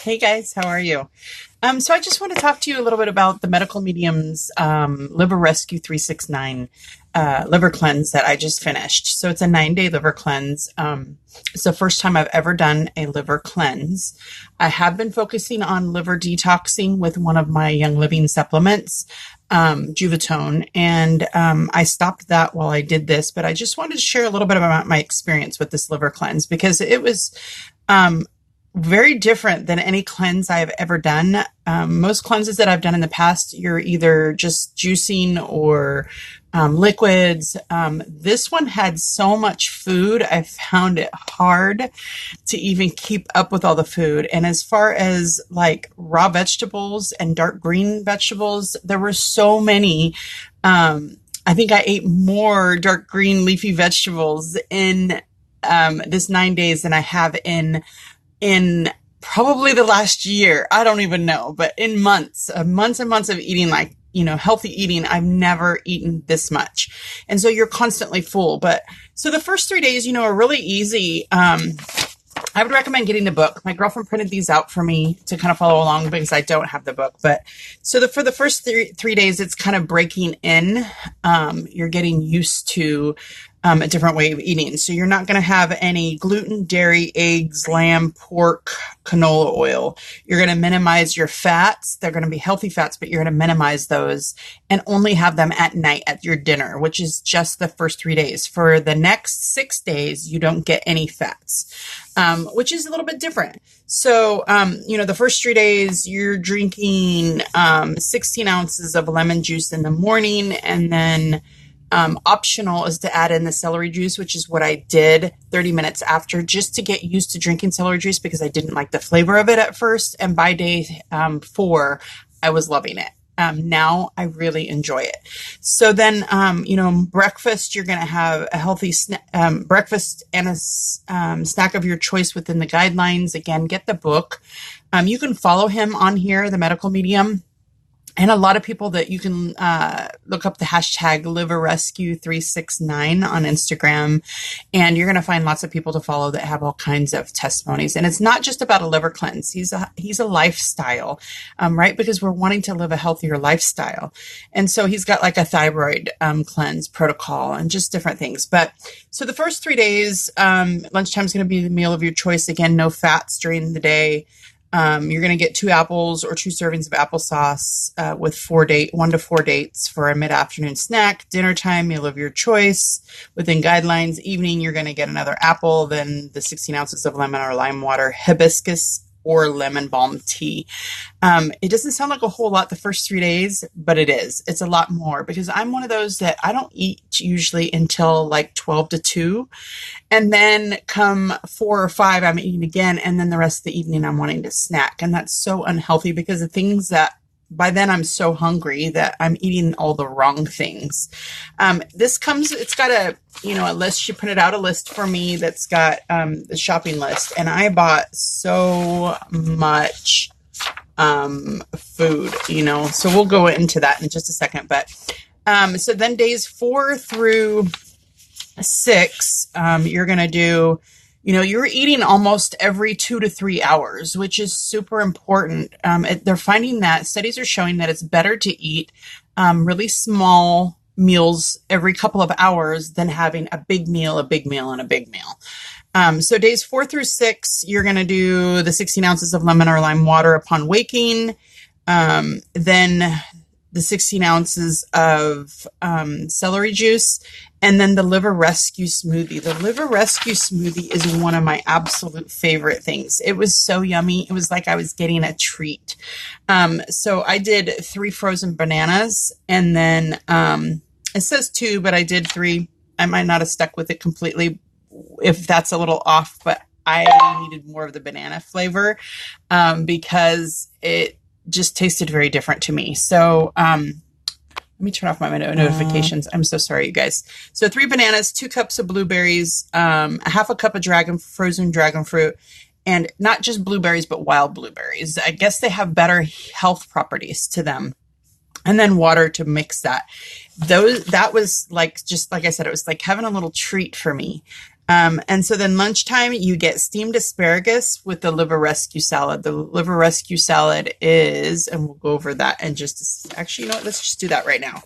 Hey guys, how are you? So I just want to talk to you a little bit about the Medical Medium's Liver Rescue 369 liver cleanse that I just finished. So it's a 9-day liver cleanse. It's the first time I've ever done a liver cleanse. I have been focusing on liver detoxing with one of my Young Living supplements, Juvatone, and I stopped that while I did this, but I just wanted to share a little bit about my experience with this liver cleanse because it was very different than any cleanse I've ever done. Most cleanses that I've done in the past, you're either just juicing or liquids. This one had so much food, I found it hard to even keep up with all the food. And as far as like raw vegetables and dark green vegetables, there were so many. I think I ate more dark green leafy vegetables in this 9 days than I have in probably the last year. I don't even know, but in months and months of eating, like, healthy eating, I've never eaten this much. And so you're constantly full. But so the first 3 days, are really easy. I would recommend getting the book. My girlfriend printed these out for me to kind of follow along because I don't have the book. But so for the first three days, it's kind of breaking in. You're getting used to a different way of eating. So you're not going to have any gluten, dairy, eggs, lamb, pork, canola oil. You're going to minimize your fats. They're going to be healthy fats, but you're going to minimize those and only have them at night at your dinner, which is just the first 3 days. For the next 6 days, you don't get any fats, which is a little bit different. So, the first 3 days, you're drinking 16 ounces of lemon juice in the morning, and then optional is to add in the celery juice, which is what I did 30 minutes after, just to get used to drinking celery juice because I didn't like the flavor of it at first. And by day 4, I was loving it. Now I really enjoy it. So then, breakfast, you're going to have a healthy breakfast and a snack of your choice within the guidelines. Again, get the book. You can follow him on here, the Medical Medium. And a lot of people that you can look up the hashtag Liver Rescue 369 on Instagram, and you're going to find lots of people to follow that have all kinds of testimonies. And it's not just about a liver cleanse. He's a lifestyle, right? Because we're wanting to live a healthier lifestyle. And so he's got like a thyroid cleanse protocol and just different things. But so the first 3 days, lunchtime is going to be the meal of your choice. Again, no fats during the day. You're going to get 2 apples or 2 servings of applesauce with 1 to 4 dates for a mid-afternoon snack. Dinner time, meal of your choice within guidelines. Evening, you're going to get another apple, then the 16 ounces of lemon or lime water, hibiscus or lemon balm tea. It doesn't sound like a whole lot the first 3 days, but it is. It's a lot more because I'm one of those that I don't eat usually until like 12 to 2. And then come 4 or 5, I'm eating again. And then the rest of the evening, I'm wanting to snack. And that's so unhealthy because the things that by then I'm so hungry that I'm eating all the wrong things. It's got a list. She printed out a list for me that's got the shopping list. And I bought so much food, so we'll go into that in just a second. But so then days 4 through 6, you're going to do, you're eating almost every 2 to 3 hours, which is super important. They're finding that studies are showing that it's better to eat really small meals every couple of hours than having a big meal, and a big meal. So days 4 through 6, you're going to do the 16 ounces of lemon or lime water upon waking. Then the 16 ounces of celery juice, and then the liver rescue smoothie. The liver rescue smoothie is one of my absolute favorite things. It was so yummy. It was like I was getting a treat. So I did 3 frozen bananas, and then it says 2, but I did 3. I might not have stuck with it completely if that's a little off, but I needed more of the banana flavor because it just tasted very different to me. So let me turn off my notifications. I'm so sorry, you guys. So 3 bananas, 2 cups of blueberries, a half a cup of frozen dragon fruit, and not just blueberries, but wild blueberries. I guess they have better health properties to them. And then water to mix that. That was like, just like I said, it was like having a little treat for me. And so then lunchtime, you get steamed asparagus with the liver rescue salad. The liver rescue salad is, and we'll go over that in just, actually, you know what, let's just do that right now.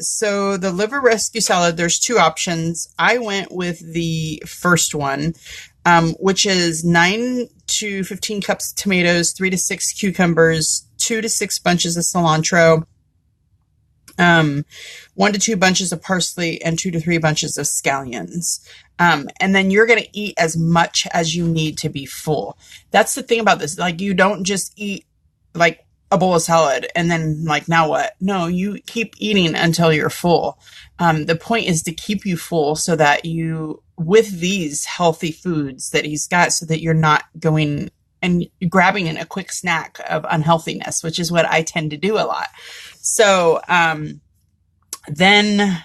So the liver rescue salad, there's two options. I went with the first one, which is 9 to 15 cups of tomatoes, 3 to 6 cucumbers, 2 to 6 bunches of cilantro, 1 to 2 bunches of parsley, and 2 to 3 bunches of scallions. And then you're going to eat as much as you need to be full. That's the thing about this. Like, you don't just eat like a bowl of salad and then like, now what? No, you keep eating until you're full. The point is to keep you full so that you, with these healthy foods that he's got, so that you're not going and grabbing in a quick snack of unhealthiness, which is what I tend to do a lot. So, then,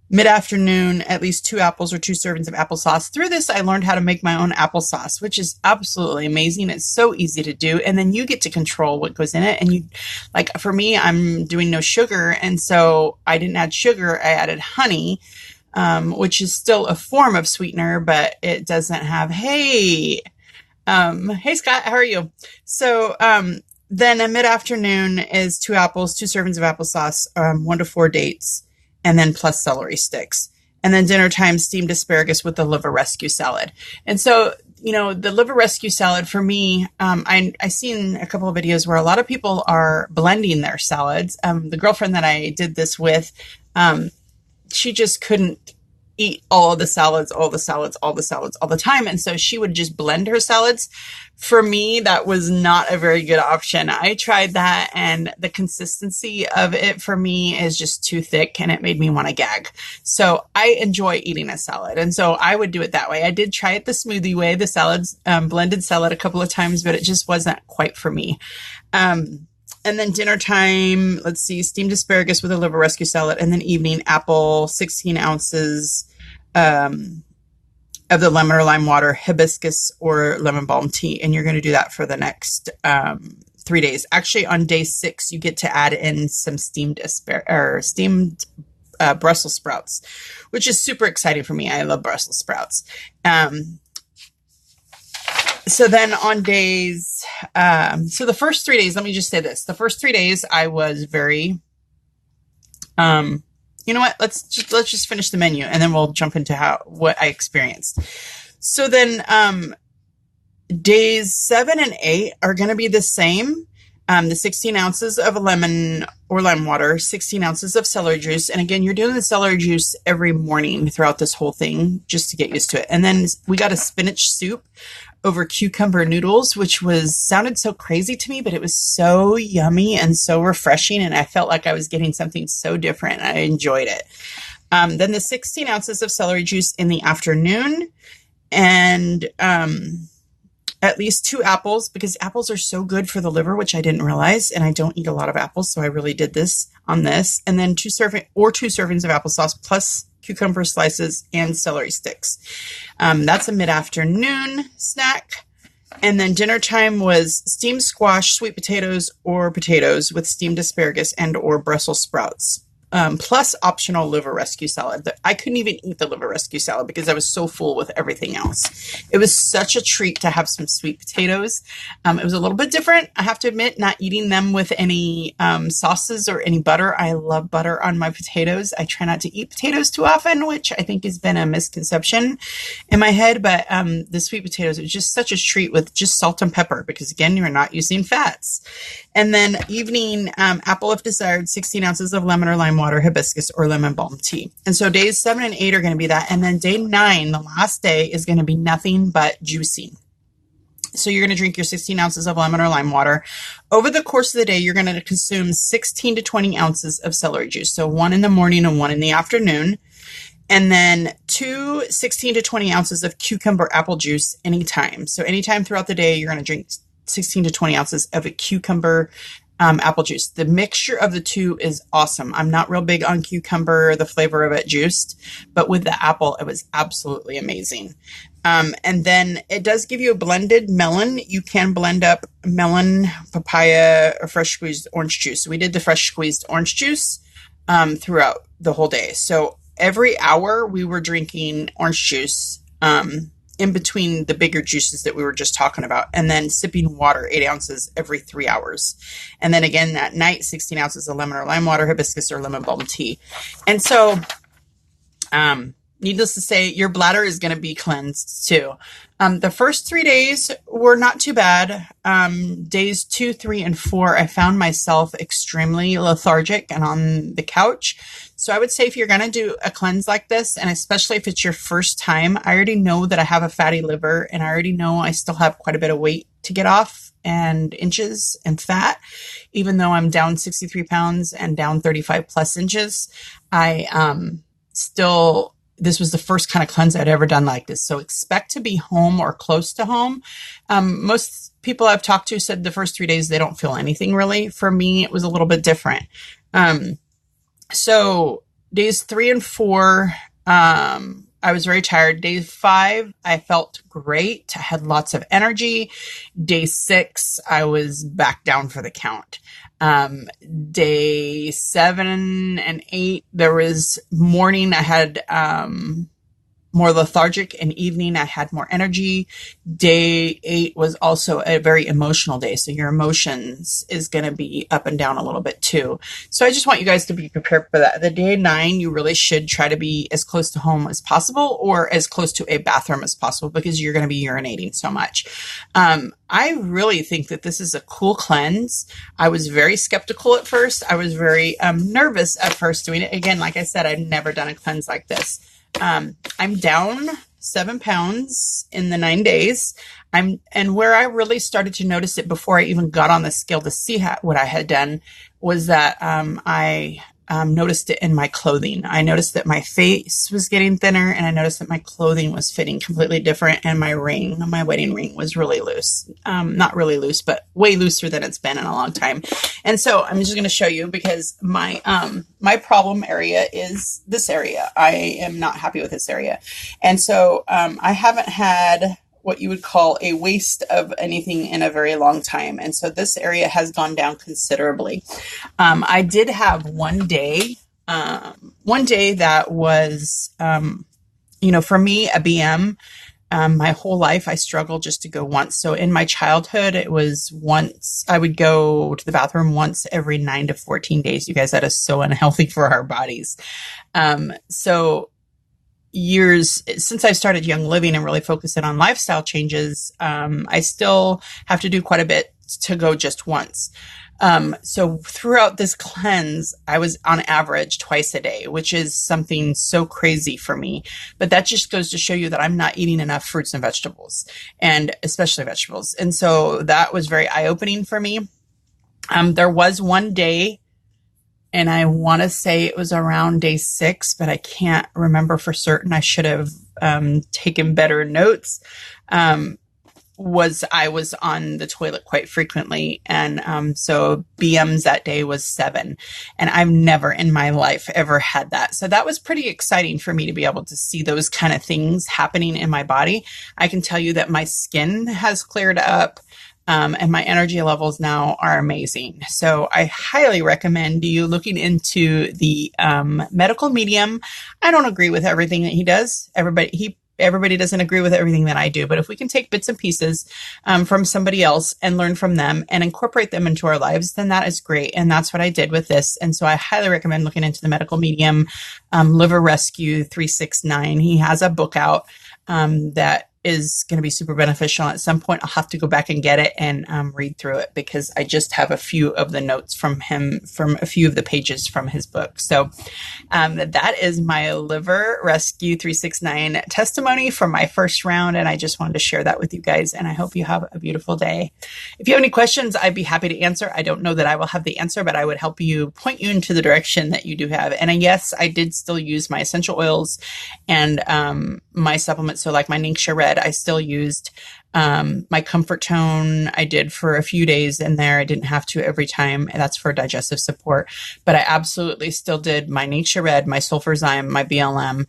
mid-afternoon, at least 2 apples or 2 servings of applesauce. Through this, I learned how to make my own applesauce, which is absolutely amazing. It's so easy to do. And then you get to control what goes in it. And you, like, for me, I'm doing no sugar. And so I didn't add sugar. I added honey, which is still a form of sweetener, but it doesn't have, hey, Scott, how are you? So, then a mid-afternoon is 2 apples, 2 servings of applesauce, 1 to 4 dates, and then plus celery sticks. And then dinner time, steamed asparagus with the liver rescue salad. And so, you know, the liver rescue salad for me, I seen a couple of videos where a lot of people are blending their salads. The girlfriend that I did this with, she just couldn't eat all the salads all the time. And so she would just blend her salads. For me, that was not a very good option. I tried that, and the consistency of it for me is just too thick, and it made me want to gag. So I enjoy eating a salad. And so I would do it that way. I did try it the smoothie way, the salads, blended salad a couple of times, but it just wasn't quite for me. And then dinner time, let's see, steamed asparagus with a liver rescue salad, and then evening, apple, 16 ounces of the lemon or lime water, hibiscus or lemon balm tea. And you're going to do that for the next 3 days. Actually, on day 6, you get to add in some steamed Brussels sprouts, which is super exciting for me. I love Brussels sprouts. So then on days, so the first 3 days, let me just say this. The first 3 days I was very, you know what? Let's just finish the menu, and then we'll jump into what I experienced. So then, days 7 and 8 are going to be the same. The 16 ounces of lemon or lime water, 16 ounces of celery juice. And again, you're doing the celery juice every morning throughout this whole thing, just to get used to it. And then we got a spinach soup over cucumber noodles, which sounded so crazy to me, but it was so yummy and so refreshing. And I felt like I was getting something so different. I enjoyed it. Then the 16 ounces of celery juice in the afternoon, and at least 2 apples, because apples are so good for the liver, which I didn't realize. And I don't eat a lot of apples, so I really did this on this. And then 2 servings of applesauce plus cucumber slices and celery sticks. That's a mid-afternoon snack. And then dinner time was steamed squash, sweet potatoes, or potatoes with steamed asparagus and or Brussels sprouts. Plus optional liver rescue salad. I couldn't even eat the liver rescue salad because I was so full with everything else. It was such a treat to have some sweet potatoes. It was a little bit different, I have to admit, not eating them with any sauces or any butter. I love butter on my potatoes. I try not to eat potatoes too often, which I think has been a misconception in my head. But the sweet potatoes, it was just such a treat with just salt and pepper, because again, you're not using fats. And then evening, apple if desired, 16 ounces of lemon or lime water, hibiscus, or lemon balm tea. And so days 7 and 8 are going to be that. And then day 9, the last day, is going to be nothing but juicing. So you're going to drink your 16 ounces of lemon or lime water. Over the course of the day, you're going to consume 16 to 20 ounces of celery juice. So 1 in the morning and 1 in the afternoon. And then 2 16 to 20 ounces of cucumber apple juice anytime. So anytime throughout the day, you're going to drink 16 to 20 ounces of a cucumber apple juice. The mixture of the two is awesome. I'm not real big on cucumber, the flavor of it juiced, but with the apple, it was absolutely amazing. And then it does give you a blended melon. You can blend up melon, papaya, or fresh squeezed orange juice. So we did the fresh squeezed orange juice throughout the whole day. So every hour we were drinking orange juice, in between the bigger juices that we were just talking about, and then sipping water, 8 ounces every 3 hours. And then again at night, 16 ounces of lemon or lime water, hibiscus or lemon balm tea. And so, needless to say, your bladder is going to be cleansed too. The first 3 days were not too bad. Days 2, 3, and 4, I found myself extremely lethargic and on the couch. So I would say if you're going to do a cleanse like this, and especially if it's your first time, I already know that I have a fatty liver, and I already know I still have quite a bit of weight to get off and inches and fat. Even though I'm down 63 pounds and down 35 plus inches, this was the first kind of cleanse I'd ever done like this. So expect to be home or close to home. Most people I've talked to said the first 3 days they don't feel anything really. For me, it was a little bit different. So days 3 and 4, I was very tired. Day 5, I felt great. I had lots of energy. Day 6, I was back down for the count. Day 7 and 8, there was morning, I had, more lethargic, and evening I had more energy. Day 8 was also a very emotional day. So your emotions is going to be up and down a little bit too. So I just want you guys to be prepared for that. The day 9, you really should try to be as close to home as possible, or as close to a bathroom as possible, because you're going to be urinating so much. I really think that this is a cool cleanse. I was very skeptical at first. I was very nervous at first doing it. Again, like I said, I've never done a cleanse like this. I'm down 7 pounds in the 9 days. And where I really started to notice it before I even got on the scale to see what I had done was that, I noticed it in my clothing. I noticed that my face was getting thinner, and I noticed that my clothing was fitting completely different. And my wedding ring was really loose. Not really loose, but way looser than it's been in a long time. And so I'm just going to show you, because my problem area is this area. I am not happy with this area. And so, I haven't had what you would call a waste of anything in a very long time. And so this area has gone down considerably. I did have one day that was, for me, a BM. My whole life, I struggled just to go once. So in my childhood, it was once I would go to the bathroom once every 9 to 14 days. You guys, that is so unhealthy for our bodies. So years since I started Young Living and really focusing on lifestyle changes, I still have to do quite a bit to go just once. So throughout this cleanse, I was on average twice a day, which is something so crazy for me. But that just goes to show you that I'm not eating enough fruits and vegetables, and especially vegetables. And so that was very eye-opening for me. There was one day, and I want to say it was around day 6, but I can't remember for certain. I should have taken better notes. I was on the toilet quite frequently. And so BMs that day was 7. And I've never in my life ever had that. So that was pretty exciting for me to be able to see those kind of things happening in my body. I can tell you that my skin has cleared up. And my energy levels now are amazing. So I highly recommend you looking into the medical medium. I don't agree with everything that he does. Everybody doesn't agree with everything that I do, but if we can take bits and pieces from somebody else and learn from them and incorporate them into our lives, then that is great. And that's what I did with this. And so I highly recommend looking into the medical medium, Liver Rescue 369. He has a book out that is going to be super beneficial. At some point, I'll have to go back and get it and read through it, because I just have a few of the notes from him, from a few of the pages from his book. So that is my Liver Rescue 369 testimony from my first round. And I just wanted to share that with you guys. And I hope you have a beautiful day. If you have any questions, I'd be happy to answer. I don't know that I will have the answer, but I would help you, point you into the direction that you do have. And yes, I did still use my essential oils and my supplements. So like my Ningxia Red, I still used my Comfort Tone. I did for a few days in there. I didn't have to every time. And that's for digestive support. But I absolutely still did my Ningxia Red, my Sulfurzyme, my BLM.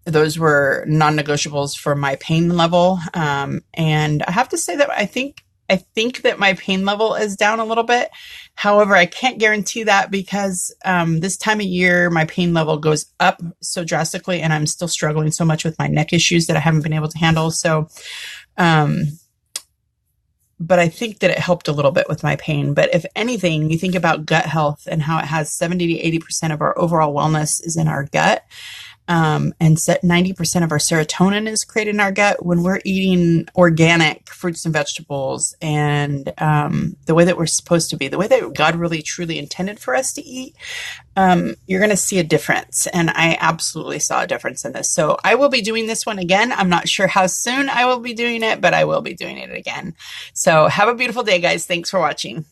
Those were non-negotiables for my pain level. And I have to say that I think I think that my pain level is down a little bit. However, I can't guarantee that because this time of year, my pain level goes up so drastically, and I'm still struggling so much with my neck issues that I haven't been able to handle. So, but I think that it helped a little bit with my pain. But if anything, you think about gut health and how it has 70 to 80% of our overall wellness is in our gut. And 90% of our serotonin is created in our gut when we're eating organic fruits and vegetables and the way that we're supposed to be, the way that God really truly intended for us to eat. You're going to see a difference. And I absolutely saw a difference in this. So I will be doing this one again. I'm not sure how soon I will be doing it, but I will be doing it again. So have a beautiful day, guys. Thanks for watching.